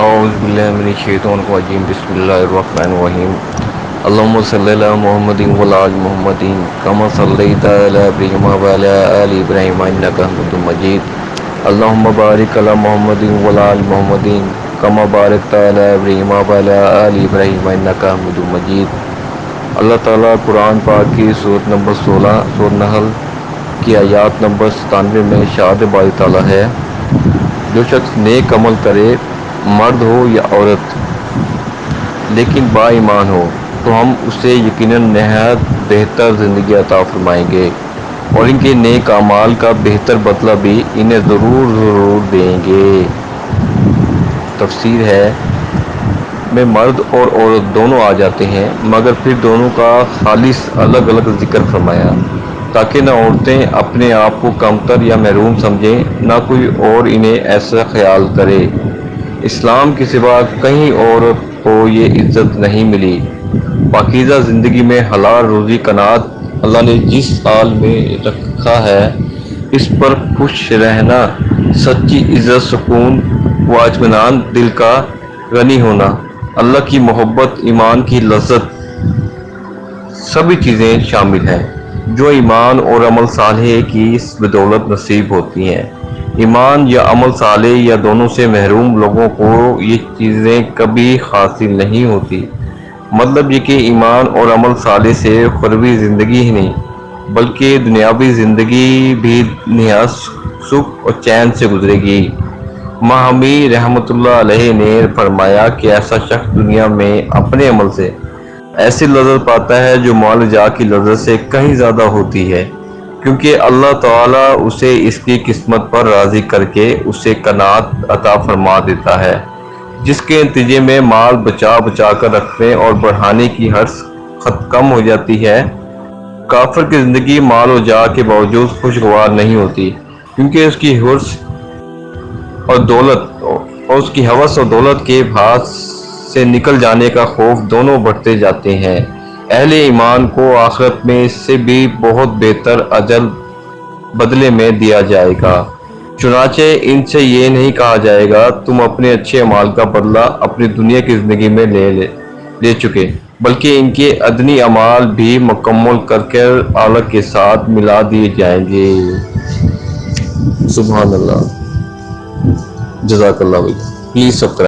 اعوذ باللہ من الشیطان الرجیم بسم اللہ الرحمن الرحیم اللہم صلی علی محمد وعلی آل محمد کما صلیت علی ابراہیم وعلی آل ابراہیم انک حمید مجید اللہم بارک علی محمد وعلی آل محمد کما بارکت علی ابراہیم وعلی آل ابراہیم انک حمید مجید۔ اللہ تعالیٰ قرآن پاک کی سورۃ نمبر 16 سورۃ نحل کی آیات نمبر 97 میں ارشاد باری تعالیٰ ہے، جو شخص نیک عمل کرے، مرد ہو یا عورت، لیکن با ایمان ہو، تو ہم اسے یقیناً نہایت بہتر زندگی عطا فرمائیں گے اور ان کے نیک اعمال کا بہتر بدلہ بھی انہیں ضرور دیں گے۔ تفسیر ہے میں مرد اور عورت دونوں آ جاتے ہیں، مگر پھر دونوں کا خالص الگ الگ ذکر فرمایا، تاکہ نہ عورتیں اپنے آپ کو کمتر یا محروم سمجھیں، نہ کوئی اور انہیں ایسا خیال کرے۔ اسلام کے سوا کہیں عورت کو یہ عزت نہیں ملی۔ پاکیزہ زندگی میں حلال روزی قناعت اللہ نے جس حال میں رکھا ہے، اس پر خوش رہنا، سچی عزت، سکون و اطمینان دل کا، غنی ہونا، اللہ کی محبت، ایمان کی لذت، سبھی چیزیں شامل ہیں جو ایمان اور عمل صالح کی بدولت نصیب ہوتی ہیں۔ ایمان یا عمل صالح یا دونوں سے محروم لوگوں کو یہ چیزیں کبھی حاصل نہیں ہوتی۔ مطلب یہ کہ ایمان اور عمل صالح سے اخروی زندگی ہی نہیں، بلکہ دنیاوی زندگی بھی نہایت سکھ اور چین سے گزرے گی۔ ماہمی رحمۃ اللہ علیہ نے فرمایا کہ ایسا شخص دنیا میں اپنے عمل سے ایسی لذت پاتا ہے جو مال جا کی لذت سے کہیں زیادہ ہوتی ہے، کیونکہ اللہ تعالیٰ اسے اس کی قسمت پر راضی کر کے اسے قناعت عطا فرما دیتا ہے، جس کے نتیجے میں مال بچا کر رکھنے اور بڑھانے کی حرص کم ہو جاتی ہے۔ کافر کی زندگی مال و جا کے باوجود خوشگوار نہیں ہوتی، کیونکہ اس کی حرص اور دولت کے ہاتھ سے نکل جانے کا خوف دونوں بڑھتے جاتے ہیں۔ اہل ایمان کو آخرت میں اس سے بھی بہت بہتر اجر بدلے میں دیا جائے گا، چنانچہ ان سے یہ نہیں کہا جائے گا تم اپنے اچھے اعمال کا بدلہ اپنی دنیا کی زندگی میں لے چکے، بلکہ ان کے ادنی اعمال بھی مکمل کر کے اعلیٰ کے ساتھ ملا دیے جائیں گے۔ سبحان اللہ، جزاک اللہ۔ Please subscribe.